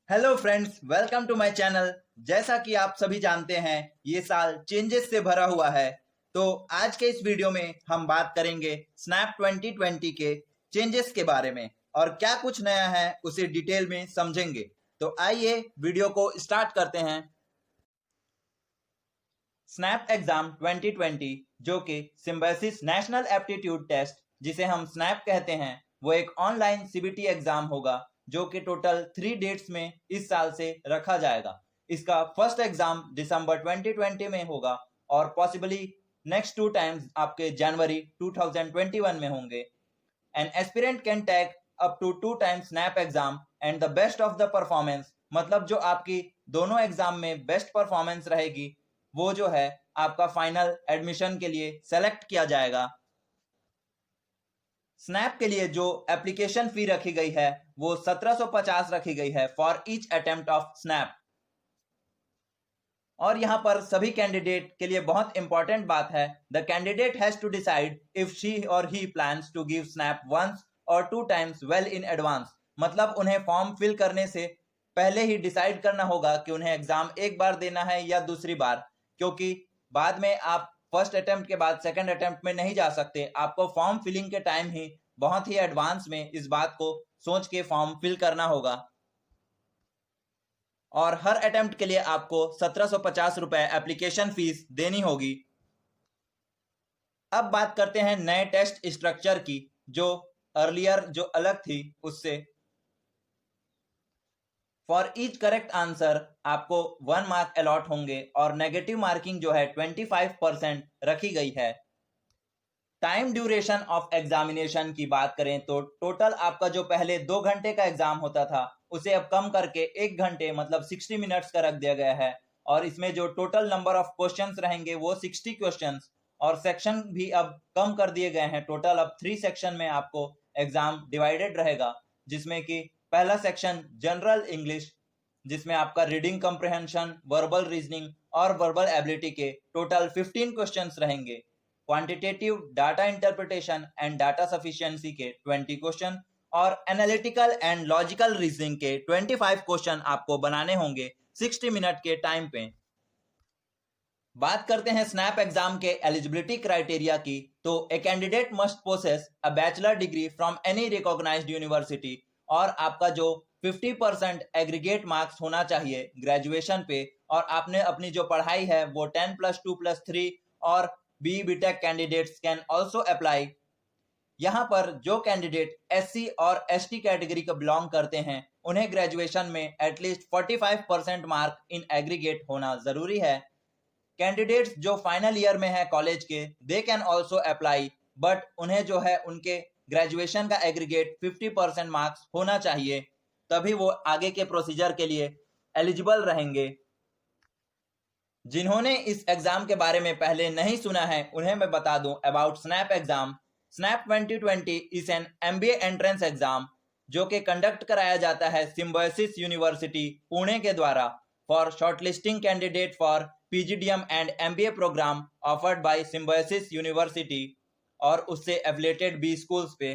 Hello friends, welcome to my channel. जैसा कि आप सभी जानते हैं, ये साल चेंजेस से भरा हुआ है। तो आज के इस वीडियो में हम बात करेंगे स्नैप 2020 के चेंजेस के बारे में और क्या कुछ नया है उसे डिटेल में समझेंगे। तो आइए वीडियो को स्टार्ट करते हैं। स्नैप एग्जाम 2020 जो कि सिम्बायोसिस नेशनल एप्टीट्यूड टेस्ट जिसे हम स्नैप कहते हैं, वो एक ऑनलाइन सीबीटी एग्जाम होगा जो कि टोटल 3 डेट्स में इस साल से रखा जाएगा। इसका फर्स्ट एग्जाम दिसंबर 2020 में होगा और पॉसिबली नेक्स्ट 2 टाइम्स आपके जनवरी 2021 में होंगे। An aspirant can take up to 2 times SNAP exam and the best of the performance, मतलब जो आपकी दोनों एग्जाम में बेस्ट परफॉर्मेंस रहेगी वो जो है आपका फाइनल एडमिशन के लिए सेलेक्ट किया जाएगा। स्नैप के लिए जो एप्लीकेशन फी रखी गई है वो 1750 रखी गई है for each attempt of snap. और यहां पर सभी कैंडिडेट के लिए बहुत इंपॉर्टेंट बात है, the candidate has to decide if she or he plans to give snap once or 2 times well in advance. मतलब उन्हें फॉर्म फिल करने से पहले ही डिसाइड करना होगा कि उन्हें एग्जाम एक बार देना है या दूसरी बार, क्योंकि बाद में आप फर्स्ट अटेम्प्ट के बाद सेकंड अटेम्प्ट में नहीं जा सकते। आपको फॉर्म फिलिंग के टाइम ही बहुत ही एडवांस में इस बात को सोच के फॉर्म फिल करना होगा और हर अटेम्प्ट के लिए आपको 1750 रुपए एप्लीकेशन फीस देनी होगी। अब बात करते हैं नए टेस्ट स्ट्रक्चर की, जो अर्लियर जो अलग थी उससे। फॉर ईच करेक्ट आंसर आपको 1 मार्क अलॉट होंगे और नेगेटिव मार्किंग जो है 25% रखी गई है। टाइम ड्यूरेशन ऑफ एग्जामिनेशन की बात करें तो टोटल आपका जो पहले 2 घंटे का एग्जाम होता था उसे अब कम करके 1 घंटे मतलब 60 मिनट्स का रख दिया गया है। और इसमें जो टोटल नंबर ऑफ क्वेश्चंस रहेंगे वो 60 क्वेश्चंस, और सेक्शन भी अब कम कर दिए गए हैं। टोटल अब 3 सेक्शन में आपको एग्जाम डिवाइडेड रहेगा, जिसमें कि पहला सेक्शन जनरल इंग्लिश, जिसमें आपका रीडिंग कम्प्रिहेंशन, वर्बल रीजनिंग और वर्बल एबिलिटी के टोटल 15 क्वेश्चंस रहेंगे। Quantitative data interpretation and data sufficiency के 20 क्वेश्चन और एनालिटिकल एंड लॉजिकल रीजनिंग के 25 क्वेश्चन आपको बनाने होंगे 60 मिनट के टाइम पे। बात करते हैं स्नैप एग्जाम के एलिजिबिलिटी क्राइटेरिया की, तो a candidate must possess a bachelor degree from any recognised university, और आपका जो 50% एग्रीगेट मार्क्स होना चाहिए ग्रेजुएशन पे, और आपने अपनी जो पढ़ाई है वो 10+2+3 और B BTech candidates can also apply. यहाँ पर जो कैंडिडेट एससी और एसटी कैटेगरी को बिलोंग करते हैं उन्हें ग्रेजुएशन में एटलीस्ट 45% मार्क इन एग्रीगेट होना जरूरी है। कैंडिडेट्स जो फाइनल ईयर में है कॉलेज के, they can also apply, but उन्हें जो है उनके ग्रेजुएशन का एग्रीगेट 50% मार्क्स होना चाहिए, तभी वो आगे के प्रोसीजर के लिए एलिजिबल रहेंगे। जिन्होंने इस एग्जाम के बारे में पहले नहीं सुना है उन्हें मैं बता दूं about snap exam. Snap 2020 is an MBA entrance exam जो कि कंडक्ट कराया जाता है सिम्बायोसिस यूनिवर्सिटी पुणे के द्वारा for shortlisting candidate for PGDM and MBA programme offered by Symbiosis University और उससे एफिलिएटेड बी स्कूल्स पे।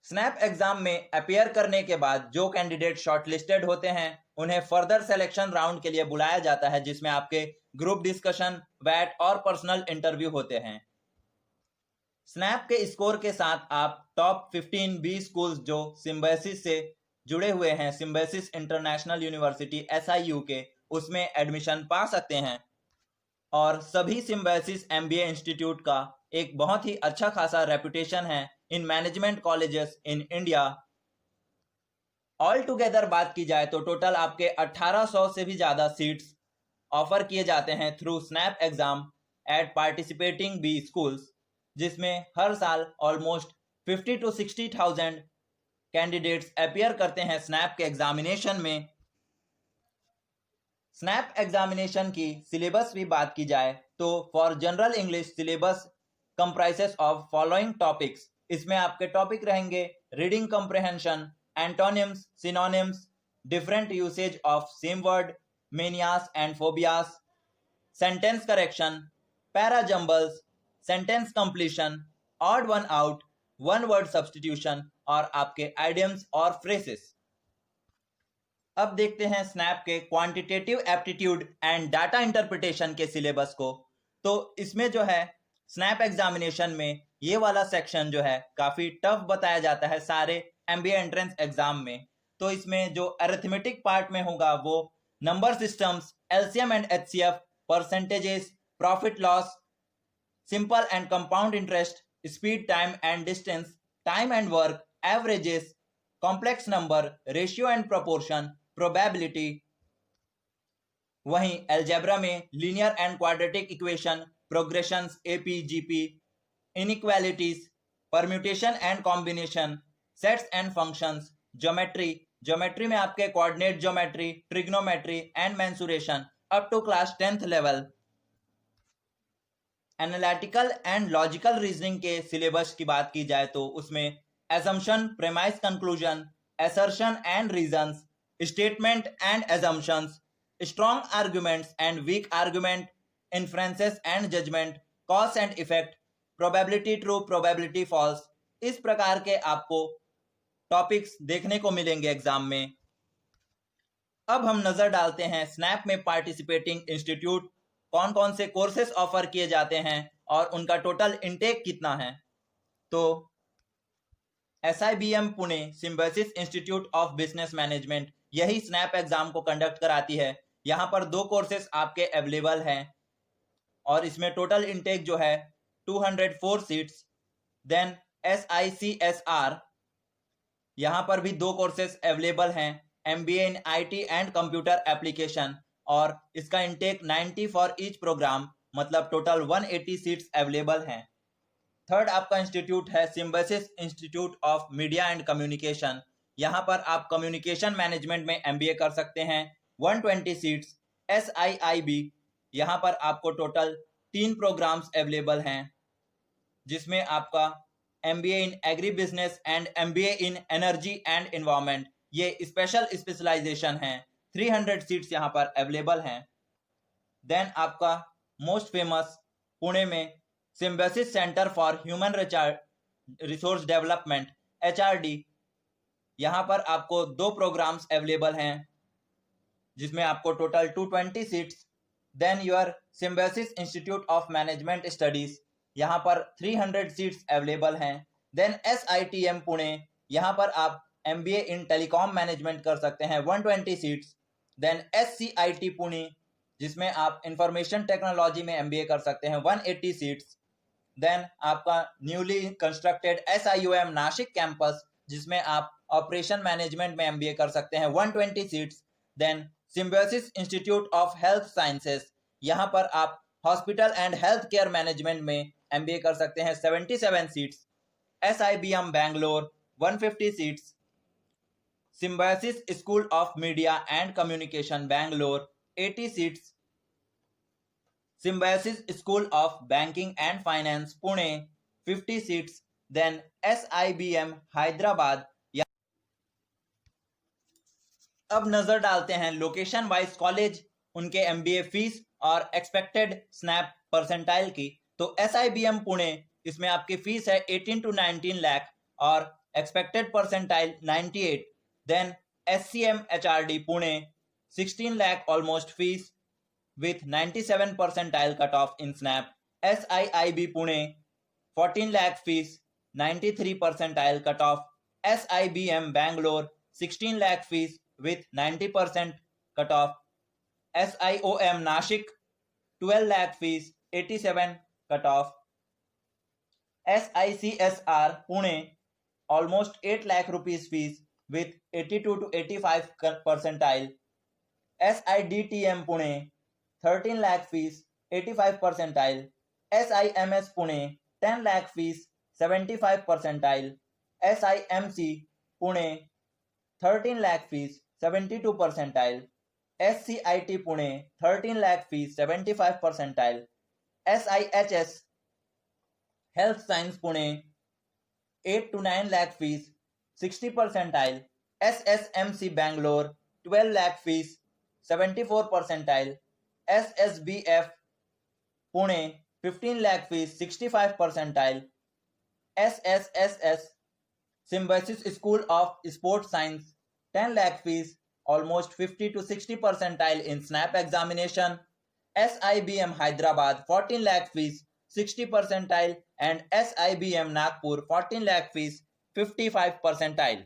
स्नैप एग्जाम में अपियर करने के बाद जो कैंडिडेट शॉर्टलिस्टेड होते हैं उन्हें फर्दर सिलेक्शन राउंड के लिए बुलाया जाता है, जिसमें आपके ग्रुप डिस्कशन, वैट और पर्सनल इंटरव्यू होते हैं। स्नैप के स्कोर के साथ आप टॉप 15 बी स्कूल्स जो सिम्बायोसिस से जुड़े हुए हैं, सिम्बायोसिस इंटरनेशनल यूनिवर्सिटी SIU के, उसमें एडमिशन पा सकते हैं। और सभी सिम्बायोसिस MBA इंस्टीट्यूट का एक बहुत ही अच्छा खासा रेपुटेशन है in management colleges in India. All together बात की जाए तो टोटल आपके 1800 से भी ज़्यादा सीट्स ऑफर किए जाते हैं through SNAP exam at participating B schools, जिसमें हर साल ऑलमोस्ट 50 to 60,000 कैंडिडेट्स अपियर करते हैं स्नैप के एग्जामिनेशन में। स्नैप एग्जामिनेशन की सिलेबस भी बात की जाए तो for general English syllabus comprises of following topics. इसमें आपके टॉपिक रहेंगे reading comprehension, antonyms, synonyms, different usage of same word, manias and phobias, sentence correction, para jumbles, sentence completion, odd one out, one word substitution और आपके idioms और phrases. अब देखते हैं snap के quantitative aptitude and data interpretation के syllabus को। तो इसमें जो है स्नैप एग्जामिनेशन में ये वाला सेक्शन जो है काफी टफ बताया जाता है सारे एमबीए एंट्रेंस एग्जाम में। तो इसमें जो अरिथमेटिक पार्ट में होगा वो number systems, LCM and HCF, percentages, profit loss, simple and compound interest, speed, time and distance, time and work, averages, complex number, ratio and proportion, probability. वहीं algebra में linear and quadratic equation, progressions, AP, GP, inequalities, permutation and combination, sets and functions, geometry में आपके coordinate geometry, trigonometry and mensuration up to class 10th level. Analytical and logical reasoning के syllabus की बात की जाए तो उसमें assumption, premise, conclusion, assertion and reasons, statement and assumptions, strong arguments and weak argument, inferences and judgment, cause and effect, probability true, probability false। इस प्रकार के आपको टॉपिक्स देखने को मिलेंगे एग्जाम में। अब हम नजर डालते हैं स्नैप में पार्टिसिपेटिंग इंस्टीट्यूट कौन कौन से कोर्सेस ऑफर किए जाते हैं और उनका टोटल इनटेक कितना है। तो SIBM Pune, symbiosis Institute of business management, यही स्नैप एग्जाम को कंडक्ट कराती है। यहाँ पर 2 कोर्सेस आपके अवेलेबल हैं और इसमें टोटल इनटेक जो है 204 सीट्स। देन SICSR, यहाँ पर भी 2 कोर्सेस अवेलेबल हैं, MBA in IT and computer application, और इसका इनटेक 90 फॉर ईच प्रोग्राम, मतलब टोटल 180 सीट्स अवेलेबल हैं। थर्ड आपका इंस्टीट्यूट है symbiosis Institute of Media and communication. यहाँ पर आप कम्युनिकेशन मैनेजमेंट में MBA कर सकते हैं, 120 सीट्स। SIIB, यहाँ पर आपको टोटल 3 प्रोग्राम्स अवेलेबल हैं, जिसमें आपका MBA in agri business and MBA in energy and environment, ये स्पेशल स्पेशलाइजेशन हैं। 300 सीट्स यहाँ पर अवेलेबल हैं। देन आपका मोस्ट फेमस पुणे में symbiosis centre for human resource development, HRD, यहाँ पर आपको 2 प्रोग्राम्स अवेलेबल हैं, जिसमें आपको total 220 seats. Then your Symbiosis Institute of Management Studies, यहाँ पर 300 सीट्स अवेलेबल हैं। देन SITM पुणे, यहाँ पर आप MBA इन टेलीकॉम मैनेजमेंट कर सकते हैं, 120 सीट्स। देन SCIT पुणे, जिसमें आप इंफॉर्मेशन टेक्नोलॉजी में MBA कर सकते हैं, 180 सीट्स। देन आपका newly constructed SIOM Nashik campus, जिसमें आप ऑपरेशन मैनेजमेंट में MBA कर सकते हैं, 120 seats. Then Symbiosis Institute of Health Sciences, यहाँ पर आप hospital and health care management में MBA कर सकते हैं, 77 seats. SIBM Bangalore, 150 seats. Symbiosis School of Media and Communication Bangalore, 80 seats. Symbiosis School of Banking and finance Pune, 50 seats. Then SIBM Hyderabad. अब नजर डालते हैं लोकेशन वाइज कॉलेज, उनके MBA फीस और एक्सपेक्टेड स्नैप परसेंटाइल की। तो SIBM पुणे, इसमें आपकी फीस है 18 to 19 लाख और expected percentile 98। Then SCM HRD Pune, 16 lakh almost fees with 97 percentile cutoff in SNAP. SIIB Pune, 14 lakh fees, 93 percentile cutoff. SIBM Bangalore, 16 lakh fees with 90% cutoff. SIOM Nashik, 12 lakh fees, 87 cutoff. SICSR Pune, almost 8 lakh rupees fees with 82 to 85 percentile. SIDTM Pune, 13 lakh fees, 85 percentile. SIMS Pune, 10 lakh fees, 75 percentile. SIMC Pune, 13 lakh fees, 72 percentile. SCIT Pune, 13 lakh fees, 75 percentile. SIHS Health Science Pune, 8 to 9 lakh fees, 60 percentile. SSMC Bangalore, 12 lakh fees, 74 percentile. SSBF Pune, 15 lakh fees, 65 percentile. SSSS Symbiosis School of Sports Science, 10 lakh fees, almost 50 to 60 percentile in SNAP examination. SIBM Hyderabad 14 lakh fees 60 percentile and SIBM Nagpur 14 lakh fees 55 percentile.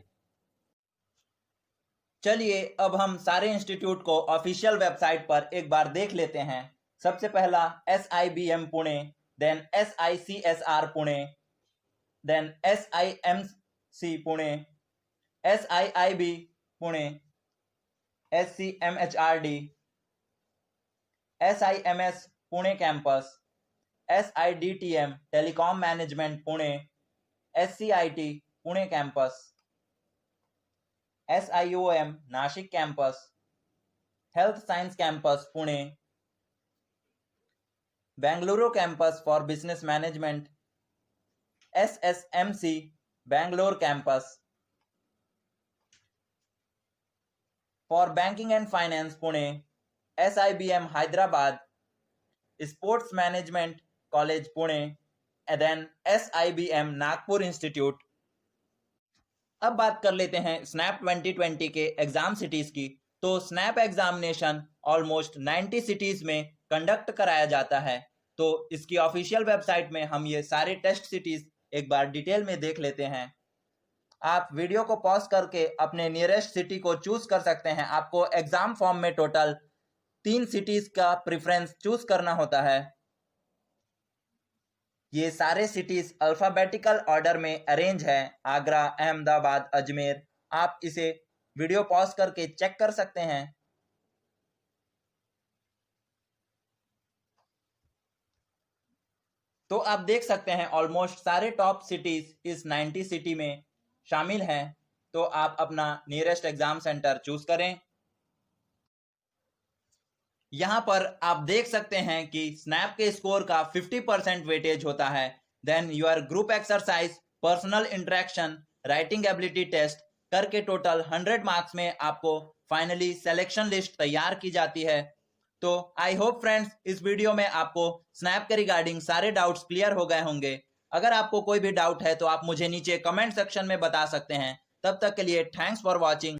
चलिए अब हम सारे institute को official website पर एक बार देख लेते हैं. सबसे पहला SIBM Pune, then SICSR Pune, then SIMC Pune, SIIB Pune, SCMHRD, SIMS Pune campus, SIDTM telecom management Pune, SCIT Pune campus, SIOM Nashik campus, health science campus Pune, Bengaluru campus for business management, SSMC Bangalore campus, for banking and finance Pune, SIBM Hyderabad, sports management college Pune, then SIBM Nagpur institute. अब बात कर लेते हैं snap 2020 के exam cities की. तो snap examination almost 90 cities में conduct कराया जाता है. तो इसकी ऑफिशियल वेबसाइट में हम ये सारे टेस्ट सिटीज एक बार डिटेल में देख लेते हैं. आप वीडियो को पॉज करके अपने नियरेस्ट सिटी को चूज कर सकते हैं. आपको एग्जाम फॉर्म में टोटल 3 सिटीज का प्रेफरेंस चूज करना होता है. ये सारे सिटीज अल्फाबेटिकल ऑर्डर में अरेंज है. आगरा, अहमदाबाद, अजमेर. आप इसे वीडियो पॉज करके चेक कर सकते हैं. तो आप देख सकते हैं ऑलमोस्ट सारे टॉप सिटीज इस 90 सिटी में शामिल हैं. तो आप अपना नियरेस्ट एग्जाम सेंटर चूज करें. यहां पर आप देख सकते हैं कि स्नैप के स्कोर का 50% वेटेज होता है. Then your group exercise, personal interaction, writing ability test करके टोटल 100 मार्क्स में आपको फाइनली सिलेक्शन लिस्ट तैयार की जाती है. तो आई होप फ्रेंड्स इस वीडियो में आपको स्नैप के रिगार्डिंग सारे डाउट्स क्लियर हो गए होंगे. अगर आपको कोई भी डाउट है तो आप मुझे नीचे कमेंट सेक्शन में बता सकते हैं. तब तक के लिए थैंक्स फॉर वॉचिंग.